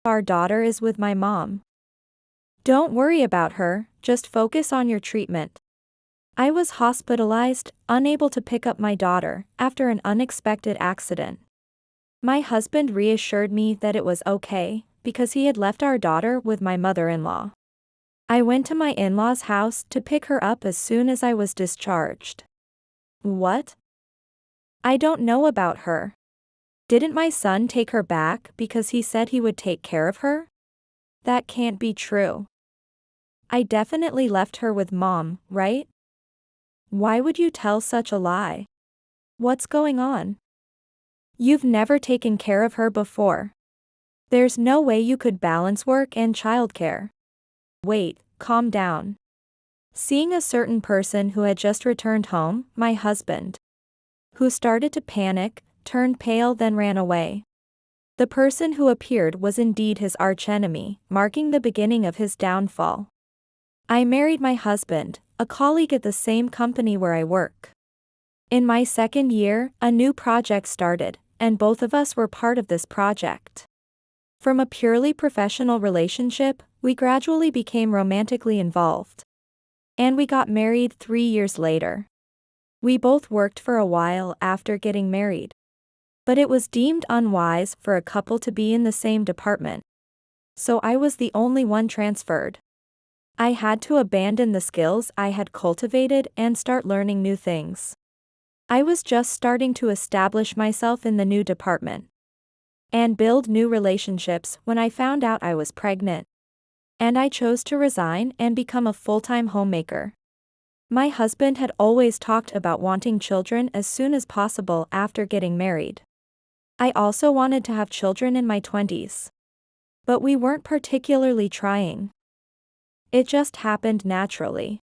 Our daughter is with my mom. Don't worry about her, just focus on your treatment. I was hospitalized, unable to pick up my daughter, after an unexpected accident. My husband reassured me that it was okay, because he had left our daughter with my mother-in-law. I went to my in-laws' house to pick her up as soon as I was discharged. What? I don't know about her. Didn't my son take her back because he said he would take care of her? That can't be true. I definitely left her with mom, right? Why would you tell such a lie? What's going on? You've never taken care of her before. There's no way you could balance work and childcare. Wait, calm down. Seeing a certain person who had just returned home, my husband, who started to panic, turned pale, then ran away. The person who appeared was indeed his archenemy, marking the beginning of his downfall. I married my husband, a colleague at the same company where I work. In my second year, a new project started, and both of us were part of this project. From a purely professional relationship, we gradually became romantically involved. And we got married 3 years later. We both worked for a while after getting married. But it was deemed unwise for a couple to be in the same department. So I was the only one transferred. I had to abandon the skills I had cultivated and start learning new things. I was just starting to establish myself in the new department and build new relationships when I found out I was pregnant. And I chose to resign and become a full-time homemaker. My husband had always talked about wanting children as soon as possible after getting married. I also wanted to have children in my 20s. But we weren't particularly trying. It just happened naturally.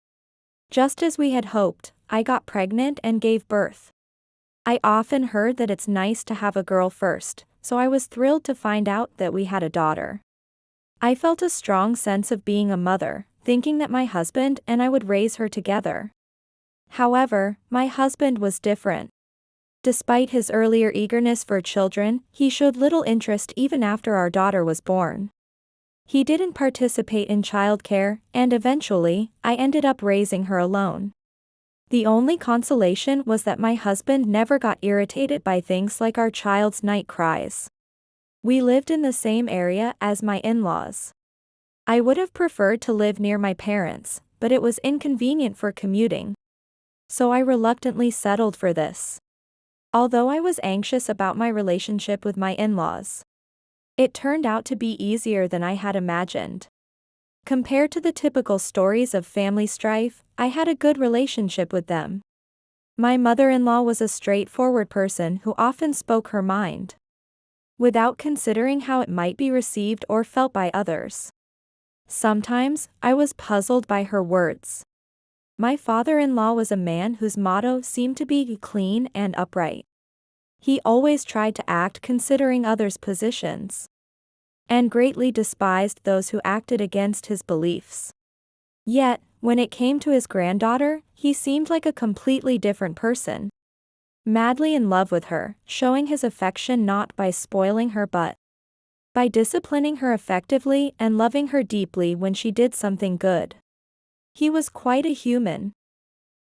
Just as we had hoped, I got pregnant and gave birth. I often heard that it's nice to have a girl first, so I was thrilled to find out that we had a daughter. I felt a strong sense of being a mother, thinking that my husband and I would raise her together. However, my husband was different. Despite his earlier eagerness for children, he showed little interest even after our daughter was born. He didn't participate in childcare, and eventually, I ended up raising her alone. The only consolation was that my husband never got irritated by things like our child's night cries. We lived in the same area as my in-laws. I would have preferred to live near my parents, but it was inconvenient for commuting. So I reluctantly settled for this. Although I was anxious about my relationship with my in-laws, it turned out to be easier than I had imagined. Compared to the typical stories of family strife, I had a good relationship with them. My mother-in-law was a straightforward person who often spoke her mind, without considering how it might be received or felt by others. Sometimes, I was puzzled by her words. My father-in-law was a man whose motto seemed to be clean and upright. He always tried to act considering others' positions, and greatly despised those who acted against his beliefs. Yet, when it came to his granddaughter, he seemed like a completely different person. Madly in love with her, showing his affection not by spoiling her but by disciplining her effectively and loving her deeply when she did something good. He was quite a human.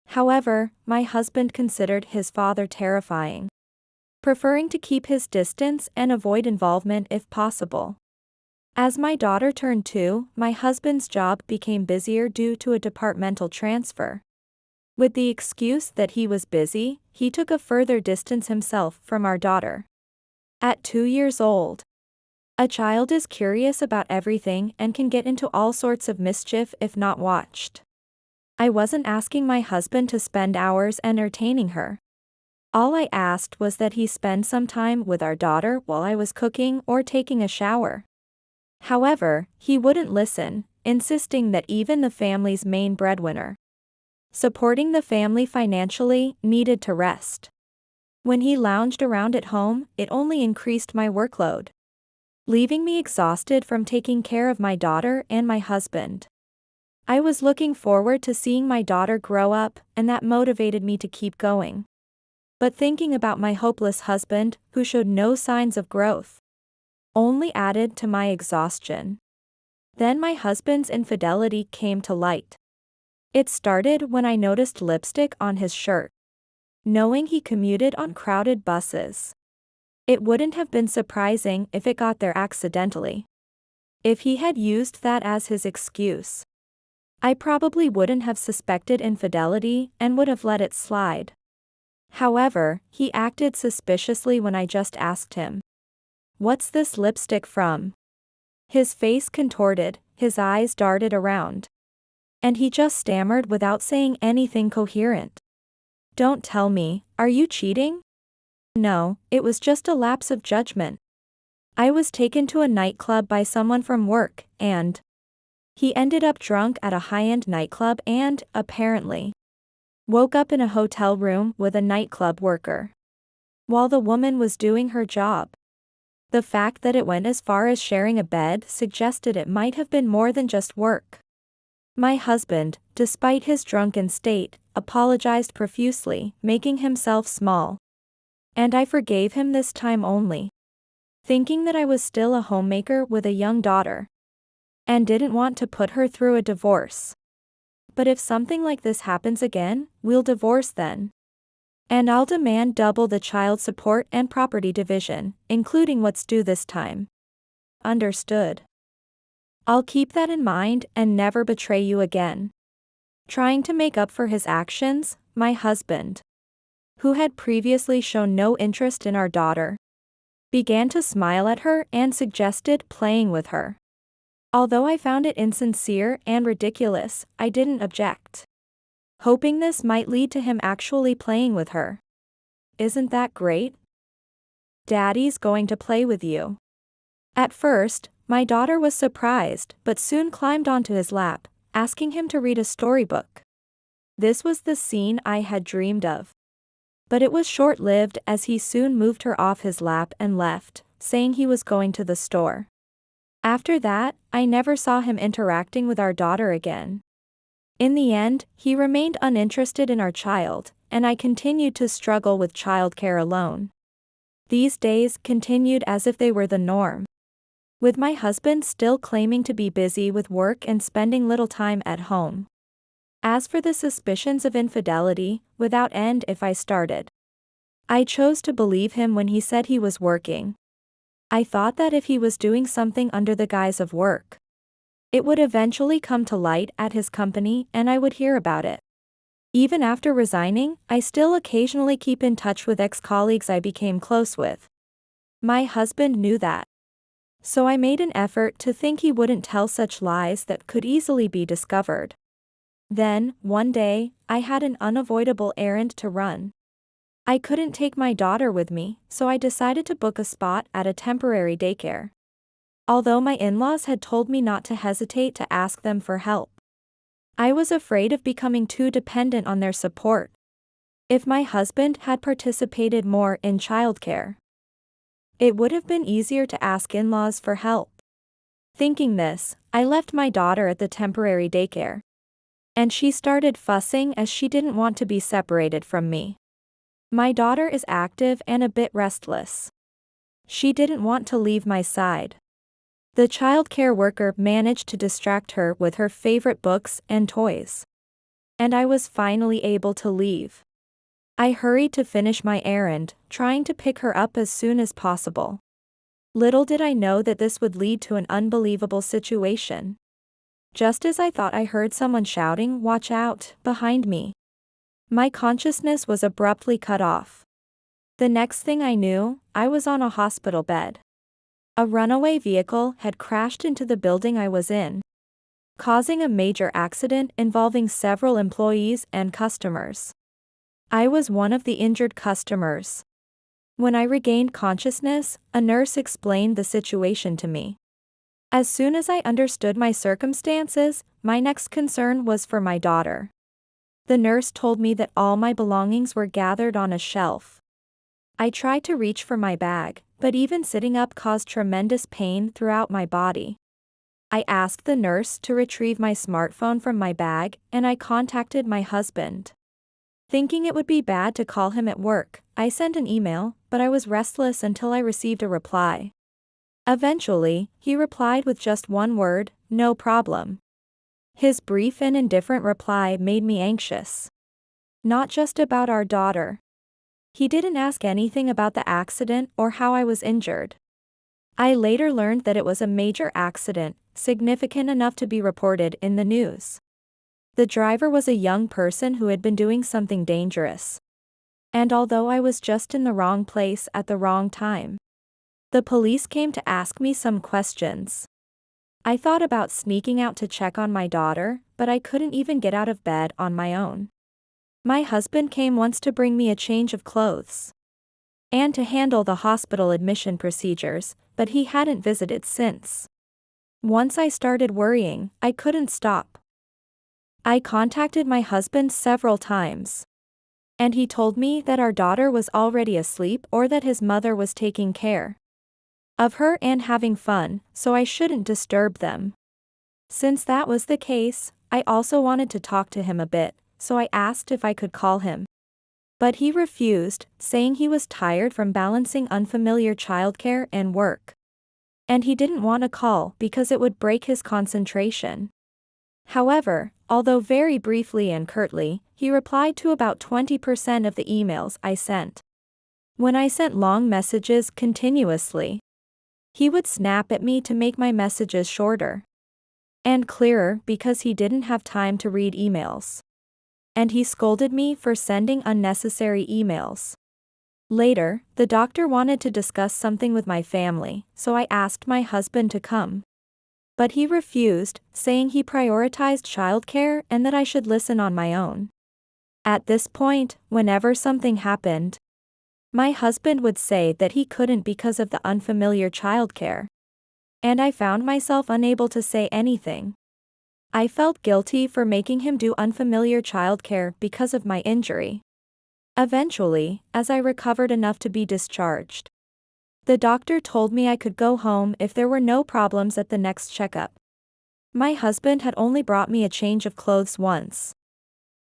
However, my husband considered his father terrifying, preferring to keep his distance and avoid involvement if possible. As my daughter turned 2, my husband's job became busier due to a departmental transfer. With the excuse that he was busy, he took a further distance himself from our daughter. At 2 years old, a child is curious about everything and can get into all sorts of mischief if not watched. I wasn't asking my husband to spend hours entertaining her. All I asked was that he spend some time with our daughter while I was cooking or taking a shower. However, he wouldn't listen, insisting that even the family's main breadwinner, supporting the family financially, needed to rest. When he lounged around at home, it only increased my workload, leaving me exhausted from taking care of my daughter and my husband. I was looking forward to seeing my daughter grow up, and that motivated me to keep going. But thinking about my hopeless husband, who showed no signs of growth, only added to my exhaustion. Then my husband's infidelity came to light. It started when I noticed lipstick on his shirt. Knowing he commuted on crowded buses, it wouldn't have been surprising if it got there accidentally. If he had used that as his excuse, I probably wouldn't have suspected infidelity and would have let it slide. However, he acted suspiciously when I just asked him, "What's this lipstick from?" His face contorted, his eyes darted around, and he just stammered without saying anything coherent. "Don't tell me, are you cheating?" "No, it was just a lapse of judgment. I was taken to a nightclub by someone from work, and..." He ended up drunk at a high-end nightclub and, apparently, woke up in a hotel room with a nightclub worker, while the woman was doing her job. The fact that it went as far as sharing a bed suggested it might have been more than just work. My husband, despite his drunken state, apologized profusely, making himself small. And I forgave him this time only, thinking that I was still a homemaker with a young daughter, and didn't want to put her through a divorce. But if something like this happens again, we'll divorce then. And I'll demand double the child support and property division, including what's due this time. Understood. I'll keep that in mind and never betray you again. Trying to make up for his actions, my husband, who had previously shown no interest in our daughter, began to smile at her and suggested playing with her. Although I found it insincere and ridiculous, I didn't object, hoping this might lead to him actually playing with her. Isn't that great? Daddy's going to play with you. At first, my daughter was surprised but soon climbed onto his lap, asking him to read a storybook. This was the scene I had dreamed of. But it was short-lived as he soon moved her off his lap and left, saying he was going to the store. After that, I never saw him interacting with our daughter again. In the end, he remained uninterested in our child, and I continued to struggle with childcare alone. These days continued as if they were the norm, with my husband still claiming to be busy with work and spending little time at home. As for the suspicions of infidelity, without end if I started, I chose to believe him when he said he was working. I thought that if he was doing something under the guise of work, it would eventually come to light at his company and I would hear about it. Even after resigning, I still occasionally keep in touch with ex-colleagues I became close with. My husband knew that, so I made an effort to think he wouldn't tell such lies that could easily be discovered. Then, one day, I had an unavoidable errand to run. I couldn't take my daughter with me, so I decided to book a spot at a temporary daycare. Although my in-laws had told me not to hesitate to ask them for help, I was afraid of becoming too dependent on their support. If my husband had participated more in childcare, it would have been easier to ask in-laws for help. Thinking this, I left my daughter at the temporary daycare, and she started fussing as she didn't want to be separated from me. My daughter is active and a bit restless. She didn't want to leave my side. The childcare worker managed to distract her with her favorite books and toys, and I was finally able to leave. I hurried to finish my errand, trying to pick her up as soon as possible. Little did I know that this would lead to an unbelievable situation. Just as I thought I heard someone shouting, "Watch out," behind me, my consciousness was abruptly cut off. The next thing I knew, I was on a hospital bed. A runaway vehicle had crashed into the building I was in, causing a major accident involving several employees and customers. I was one of the injured customers. When I regained consciousness, a nurse explained the situation to me. As soon as I understood my circumstances, my next concern was for my daughter. The nurse told me that all my belongings were gathered on a shelf. I tried to reach for my bag, but even sitting up caused tremendous pain throughout my body. I asked the nurse to retrieve my smartphone from my bag, and I contacted my husband. Thinking it would be bad to call him at work, I sent an email, but I was restless until I received a reply. Eventually, he replied with just one word, "No problem." His brief and indifferent reply made me anxious. Not just about our daughter. He didn't ask anything about the accident or how I was injured. I later learned that it was a major accident, significant enough to be reported in the news. The driver was a young person who had been doing something dangerous. And although I was just in the wrong place at the wrong time, the police came to ask me some questions. I thought about sneaking out to check on my daughter, but I couldn't even get out of bed on my own. My husband came once to bring me a change of clothes and to handle the hospital admission procedures, but he hadn't visited since. Once I started worrying, I couldn't stop. I contacted my husband several times, and he told me that our daughter was already asleep or that his mother was taking care of her and having fun, so I shouldn't disturb them. Since that was the case, I also wanted to talk to him a bit, so I asked if I could call him. But he refused, saying he was tired from balancing unfamiliar childcare and work. And he didn't want to call because it would break his concentration. However, although very briefly and curtly, he replied to about 20% of the emails I sent. When I sent long messages continuously, he would snap at me to make my messages shorter and clearer because he didn't have time to read emails. And he scolded me for sending unnecessary emails. Later, the doctor wanted to discuss something with my family, so I asked my husband to come. But he refused, saying he prioritized childcare and that I should listen on my own. At this point, whenever something happened, my husband would say that he couldn't because of the unfamiliar childcare. And I found myself unable to say anything. I felt guilty for making him do unfamiliar childcare because of my injury. Eventually, as I recovered enough to be discharged, the doctor told me I could go home if there were no problems at the next checkup. My husband had only brought me a change of clothes once,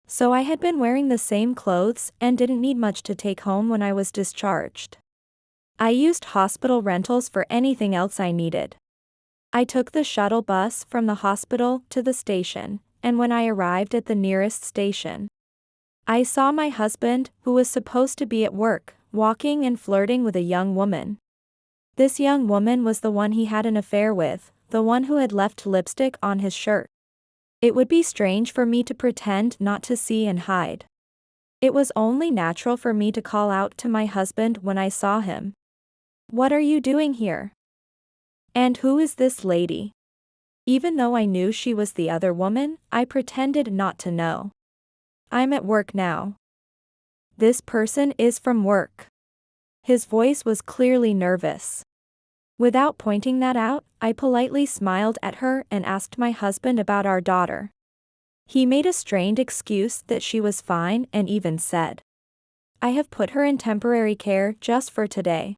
so I had been wearing the same clothes and didn't need much to take home when I was discharged. I used hospital rentals for anything else I needed. I took the shuttle bus from the hospital to the station, and when I arrived at the nearest station, I saw my husband, who was supposed to be at work, walking and flirting with a young woman. This young woman was the one he had an affair with, the one who had left lipstick on his shirt. It would be strange for me to pretend not to see and hide. It was only natural for me to call out to my husband when I saw him. "What are you doing here? And who is this lady?" Even though I knew she was the other woman, I pretended not to know. "I'm at work now." "This person is from work." His voice was clearly nervous. Without pointing that out, I politely smiled at her and asked my husband about our daughter. He made a strained excuse that she was fine and even said, "I have put her in temporary care just for today."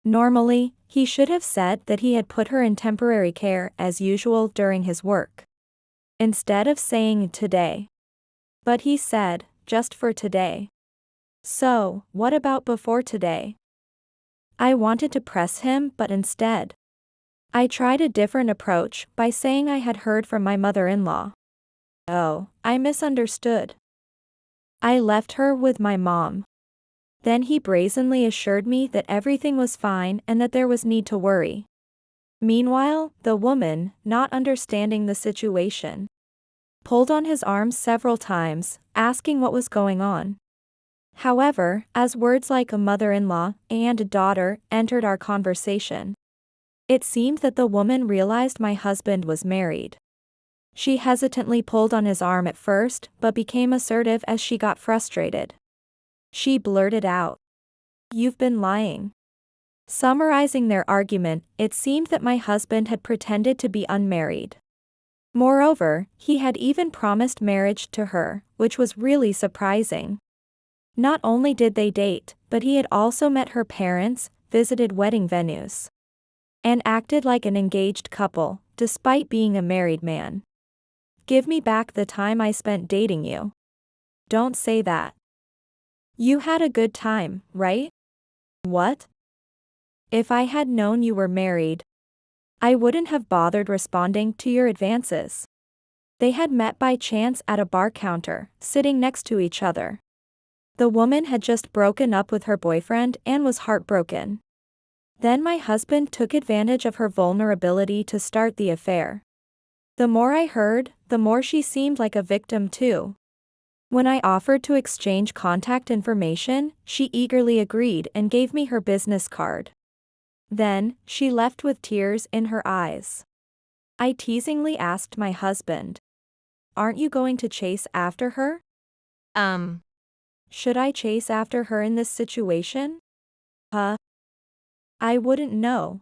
Normally, he should have said that he had put her in temporary care as usual during his work, instead of saying today. But he said, "just for today." So, what about before today? I wanted to press him, but instead, I tried a different approach by saying I had heard from my mother-in-law. "Oh, I misunderstood. I left her with my mom." Then he brazenly assured me that everything was fine and that there was need to worry. Meanwhile, the woman, not understanding the situation, pulled on his arm several times, asking what was going on. However, as words like a mother-in-law and a daughter entered our conversation, it seemed that the woman realized my husband was married. She hesitantly pulled on his arm at first, but became assertive as she got frustrated. She blurted out, "You've been lying." Summarizing their argument, it seemed that my husband had pretended to be unmarried. Moreover, he had even promised marriage to her, which was really surprising. Not only did they date, but he had also met her parents, visited wedding venues, and acted like an engaged couple, despite being a married man. "Give me back the time I spent dating you." "Don't say that. You had a good time, right?" "What? If I had known you were married, I wouldn't have bothered responding to your advances. They had met by chance at a bar counter, sitting next to each other. The woman had just broken up with her boyfriend and was heartbroken. Then my husband took advantage of her vulnerability to start the affair. The more I heard, the more she seemed like a victim too. When I offered to exchange contact information, she eagerly agreed and gave me her business card. Then, she left with tears in her eyes. I teasingly asked my husband, "Aren't you going to chase after her?" Should I chase after her in this situation? Huh? I wouldn't know.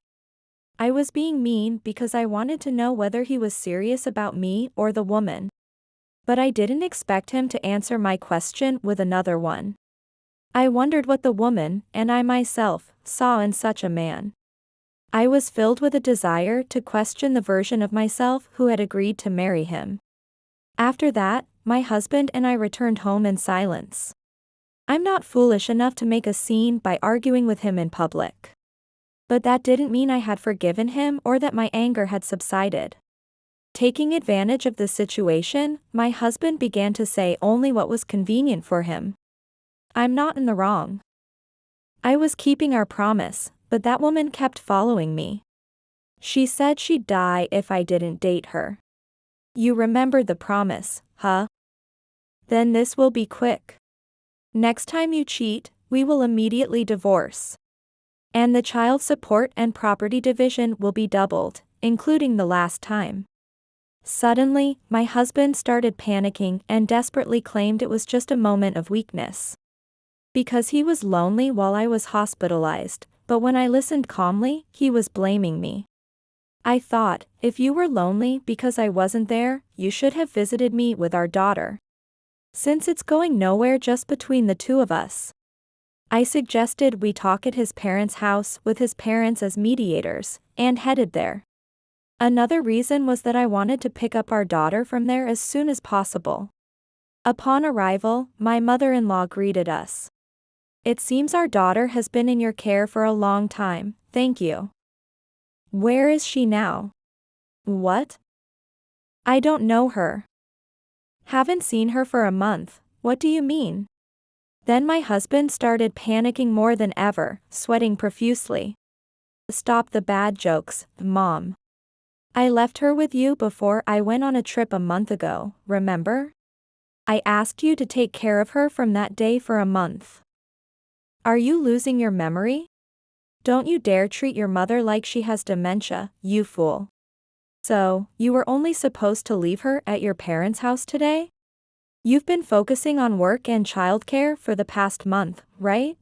I was being mean because I wanted to know whether he was serious about me or the woman. But I didn't expect him to answer my question with another one. I wondered what the woman, and I myself, saw in such a man. I was filled with a desire to question the version of myself who had agreed to marry him. After that, my husband and I returned home in silence. I'm not foolish enough to make a scene by arguing with him in public. But that didn't mean I had forgiven him or that my anger had subsided. Taking advantage of the situation, my husband began to say only what was convenient for him. I'm not in the wrong. I was keeping our promise, but that woman kept following me. She said she'd die if I didn't date her. You remembered the promise, huh? Then this will be quick. Next time you cheat, we will immediately divorce. And the child support and property division will be doubled, including the last time. Suddenly, my husband started panicking and desperately claimed it was just a moment of weakness. Because he was lonely while I was hospitalized, but when I listened calmly, he was blaming me. I thought, if you were lonely because I wasn't there, you should have visited me with our daughter. Since it's going nowhere just between the two of us. I suggested we talk at his parents' house with his parents as mediators, and headed there. Another reason was that I wanted to pick up our daughter from there as soon as possible. Upon arrival, my mother-in-law greeted us. It seems our daughter has been in your care for a long time, thank you. Where is she now? What? I don't know her. Haven't seen her for a month, what do you mean? Then my husband started panicking more than ever, sweating profusely. Stop the bad jokes, Mom. I left her with you before I went on a trip a month ago, remember? I asked you to take care of her from that day for a month. Are you losing your memory? Don't you dare treat your mother like she has dementia, you fool. So, you were only supposed to leave her at your parents' house today? You've been focusing on work and childcare for the past month, right?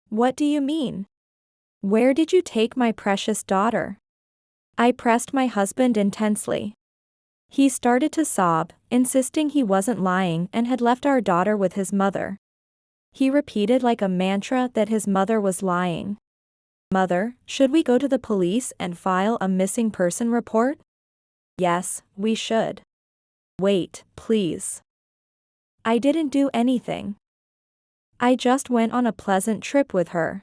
What do you mean? Where did you take my precious daughter? I pressed my husband intensely. He started to sob, insisting he wasn't lying and had left our daughter with his mother. He repeated like a mantra that his mother was lying. Mother, should we go to the police and file a missing person report? Yes, we should. Wait, please. I didn't do anything. I just went on a pleasant trip with her.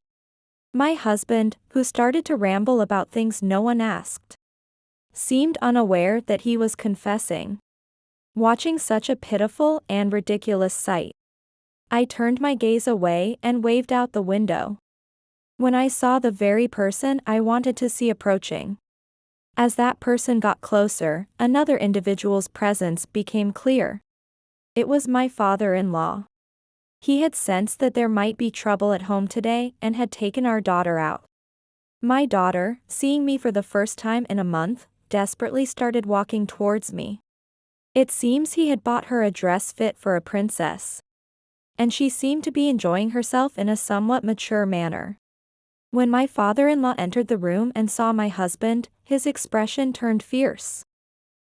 My husband, who started to ramble about things no one asked, seemed unaware that he was confessing. Watching such a pitiful and ridiculous sight, I turned my gaze away and waved out the window. When I saw the very person I wanted to see approaching. As that person got closer, another individual's presence became clear. It was my father-in-law. He had sensed that there might be trouble at home today and had taken our daughter out. My daughter, seeing me for the first time in a month, desperately started walking towards me. It seems he had bought her a dress fit for a princess. And she seemed to be enjoying herself in a somewhat mature manner. When my father-in-law entered the room and saw my husband, his expression turned fierce.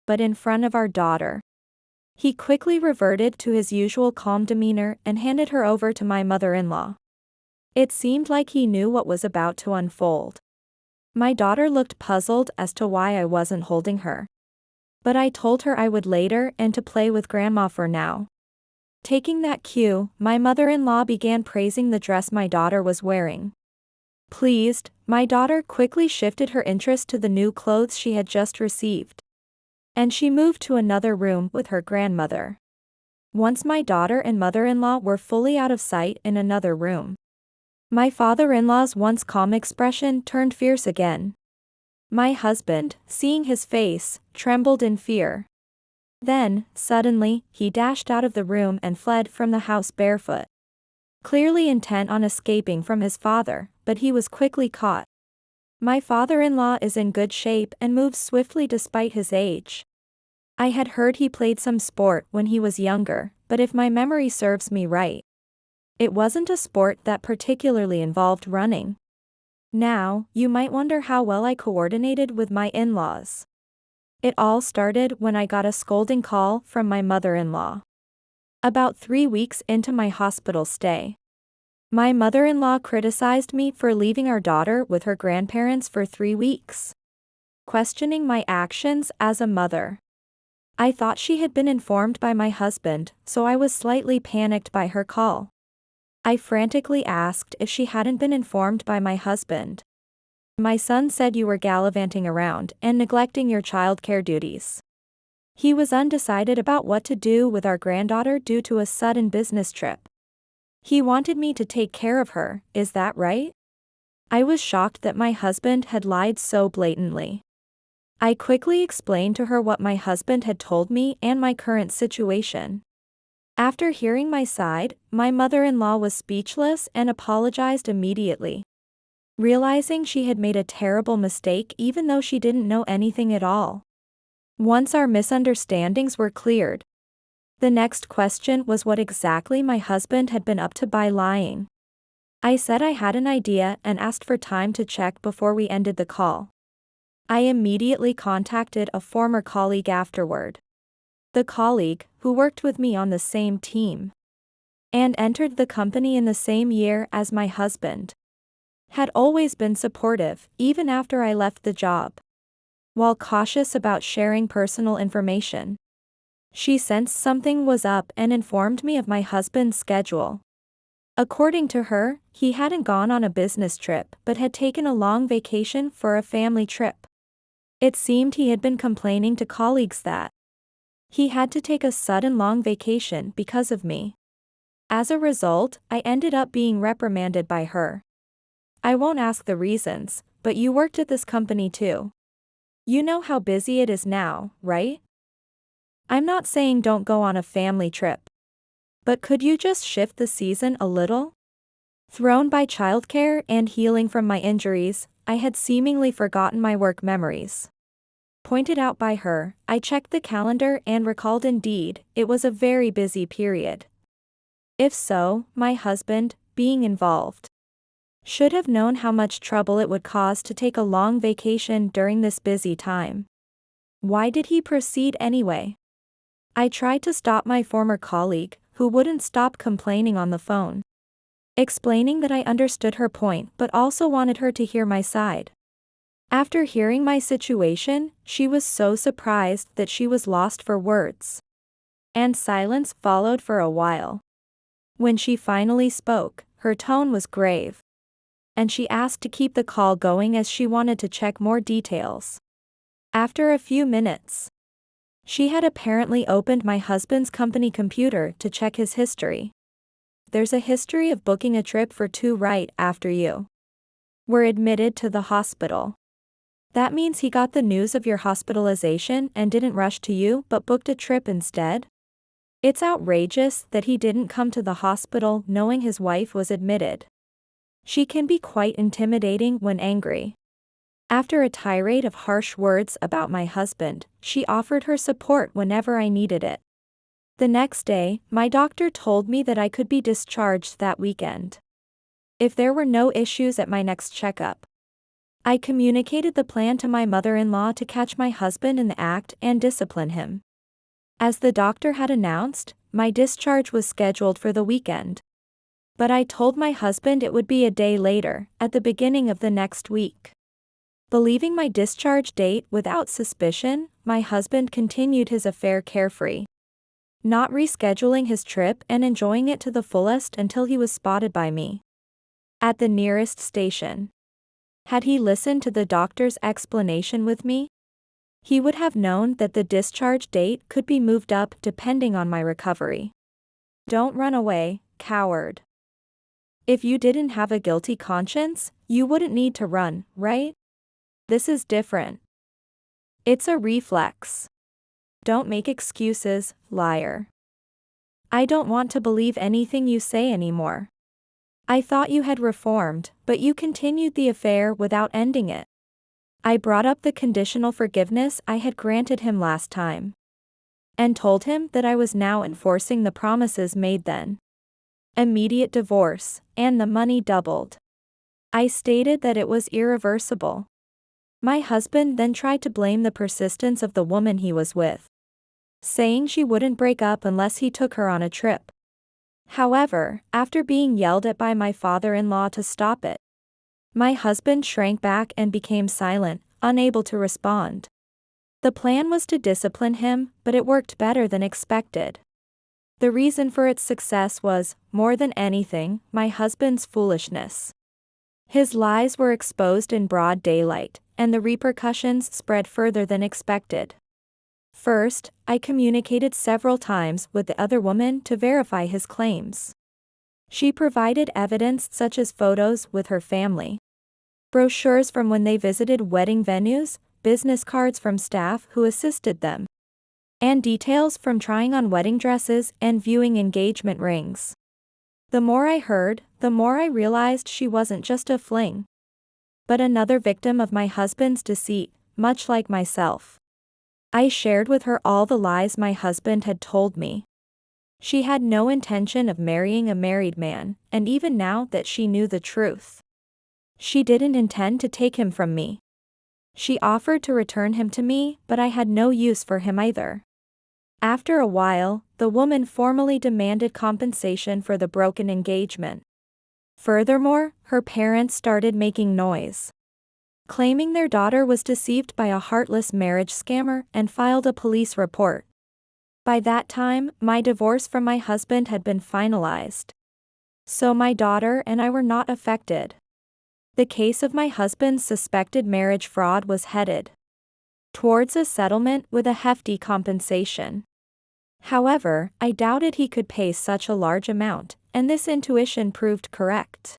But in front of our daughter, he quickly reverted to his usual calm demeanor and handed her over to my mother-in-law. It seemed like he knew what was about to unfold. My daughter looked puzzled as to why I wasn't holding her. But I told her I would later and to play with Grandma for now. Taking that cue, my mother-in-law began praising the dress my daughter was wearing. Pleased, my daughter quickly shifted her interest to the new clothes she had just received. And she moved to another room with her grandmother. Once my daughter and mother-in-law were fully out of sight in another room, my father-in-law's once calm expression turned fierce again. My husband, seeing his face, trembled in fear. Then, suddenly, he dashed out of the room and fled from the house barefoot, clearly intent on escaping from his father, but he was quickly caught. My father-in-law is in good shape and moves swiftly despite his age. I had heard he played some sport when he was younger, but if my memory serves me right, it wasn't a sport that particularly involved running. Now, you might wonder how well I coordinated with my in-laws. It all started when I got a scolding call from my mother-in-law. About 3 weeks into my hospital stay, my mother-in-law criticized me for leaving our daughter with her grandparents for 3 weeks, questioning my actions as a mother. I thought she had been informed by my husband, so I was slightly panicked by her call. I frantically asked if she hadn't been informed by my husband. My son said you were gallivanting around and neglecting your childcare duties. He was undecided about what to do with our granddaughter due to a sudden business trip. He wanted me to take care of her, is that right? I was shocked that my husband had lied so blatantly. I quickly explained to her what my husband had told me and my current situation. After hearing my side, my mother-in-law was speechless and apologized immediately, realizing she had made a terrible mistake even though she didn't know anything at all. Once our misunderstandings were cleared, the next question was what exactly my husband had been up to by lying. I said I had an idea and asked for time to check before we ended the call. I immediately contacted a former colleague afterward. The colleague, who worked with me on the same team and entered the company in the same year as my husband, had always been supportive, even after I left the job. While cautious about sharing personal information, she sensed something was up and informed me of my husband's schedule. According to her, he hadn't gone on a business trip but had taken a long vacation for a family trip. It seemed he had been complaining to colleagues that he had to take a sudden long vacation because of me. As a result, I ended up being reprimanded by her. I won't ask the reasons, but you worked at this company too. You know how busy it is now, right? I'm not saying don't go on a family trip. But could you just shift the season a little? Thrown by childcare and healing from my injuries, I had seemingly forgotten my work memories. Pointed out by her, I checked the calendar and recalled indeed, it was a very busy period. If so, my husband, being involved, should have known how much trouble it would cause to take a long vacation during this busy time. Why did he proceed anyway? I tried to stop my former colleague, who wouldn't stop complaining on the phone, explaining that I understood her point but also wanted her to hear my side. After hearing my situation, she was so surprised that she was lost for words. And silence followed for a while. When she finally spoke, her tone was grave. And she asked to keep the call going as she wanted to check more details. After a few minutes, she had apparently opened my husband's company computer to check his history. There's a history of booking a trip for 2 right after you were admitted to the hospital. That means he got the news of your hospitalization and didn't rush to you but booked a trip instead? It's outrageous that he didn't come to the hospital knowing his wife was admitted. She can be quite intimidating when angry. After a tirade of harsh words about my husband, she offered her support whenever I needed it. The next day, my doctor told me that I could be discharged that weekend if there were no issues at my next checkup. I communicated the plan to my mother-in-law to catch my husband in the act and discipline him. As the doctor had announced, my discharge was scheduled for the weekend. But I told my husband it would be a day later, at the beginning of the next week. Believing my discharge date without suspicion, my husband continued his affair carefree, not rescheduling his trip and enjoying it to the fullest until he was spotted by me at the nearest station. Had he listened to the doctor's explanation with me, he would have known that the discharge date could be moved up depending on my recovery. Don't run away, coward. If you didn't have a guilty conscience, you wouldn't need to run, right? This is different. It's a reflex. Don't make excuses, liar. I don't want to believe anything you say anymore. I thought you had reformed, but you continued the affair without ending it. I brought up the conditional forgiveness I had granted him last time, and told him that I was now enforcing the promises made then. Immediate divorce, and the money doubled. I stated that it was irreversible. My husband then tried to blame the persistence of the woman he was with, saying she wouldn't break up unless he took her on a trip. However, after being yelled at by my father-in-law to stop it, my husband shrank back and became silent, unable to respond. The plan was to discipline him, but it worked better than expected. The reason for its success was, more than anything, my husband's foolishness. His lies were exposed in broad daylight, and the repercussions spread further than expected. First, I communicated several times with the other woman to verify his claims. She provided evidence such as photos with her family, brochures from when they visited wedding venues, business cards from staff who assisted them, and details from trying on wedding dresses and viewing engagement rings. The more I heard, the more I realized she wasn't just a fling, but another victim of my husband's deceit, much like myself. I shared with her all the lies my husband had told me. She had no intention of marrying a married man, and even now that she knew the truth, she didn't intend to take him from me. She offered to return him to me, but I had no use for him either. After a while, the woman formally demanded compensation for the broken engagement. Furthermore, her parents started making noise, claiming their daughter was deceived by a heartless marriage scammer, and filed a police report. By that time, my divorce from my husband had been finalized, so my daughter and I were not affected. The case of my husband's suspected marriage fraud was headed towards a settlement with a hefty compensation. However, I doubted he could pay such a large amount, and this intuition proved correct.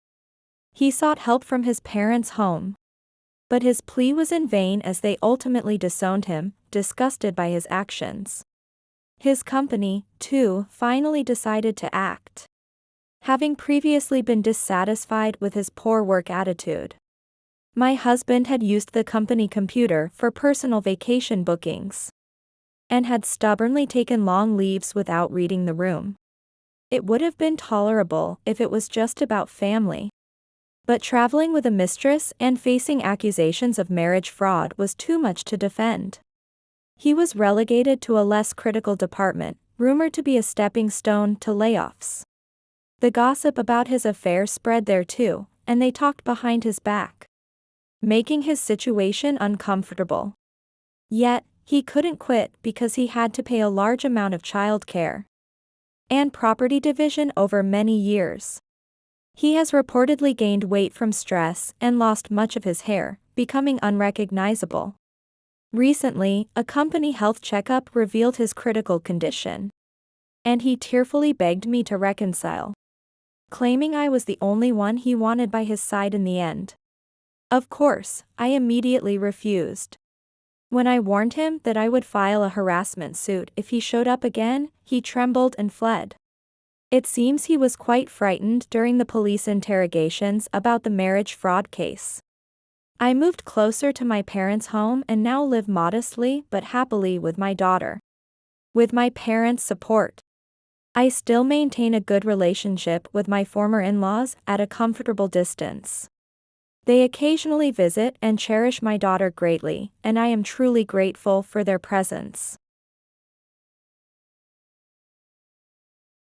He sought help from his parents' home, but his plea was in vain as they ultimately disowned him, disgusted by his actions. His company, too, finally decided to act, having previously been dissatisfied with his poor work attitude. My husband had used the company computer for personal vacation bookings, and had stubbornly taken long leaves without reading the room. It would have been tolerable if it was just about family, but traveling with a mistress and facing accusations of marriage fraud was too much to defend. He was relegated to a less critical department, rumored to be a stepping stone to layoffs. The gossip about his affair spread there too, and they talked behind his back, making his situation uncomfortable. Yet, he couldn't quit because he had to pay a large amount of childcare and property division over many years. He has reportedly gained weight from stress and lost much of his hair, becoming unrecognizable. Recently, a company health checkup revealed his critical condition, and he tearfully begged me to reconcile, claiming I was the only one he wanted by his side in the end. Of course, I immediately refused. When I warned him that I would file a harassment suit if he showed up again, he trembled and fled. It seems he was quite frightened during the police interrogations about the marriage fraud case. I moved closer to my parents' home and now live modestly but happily with my daughter. With my parents' support, I still maintain a good relationship with my former in-laws at a comfortable distance. They occasionally visit and cherish my daughter greatly, and I am truly grateful for their presence.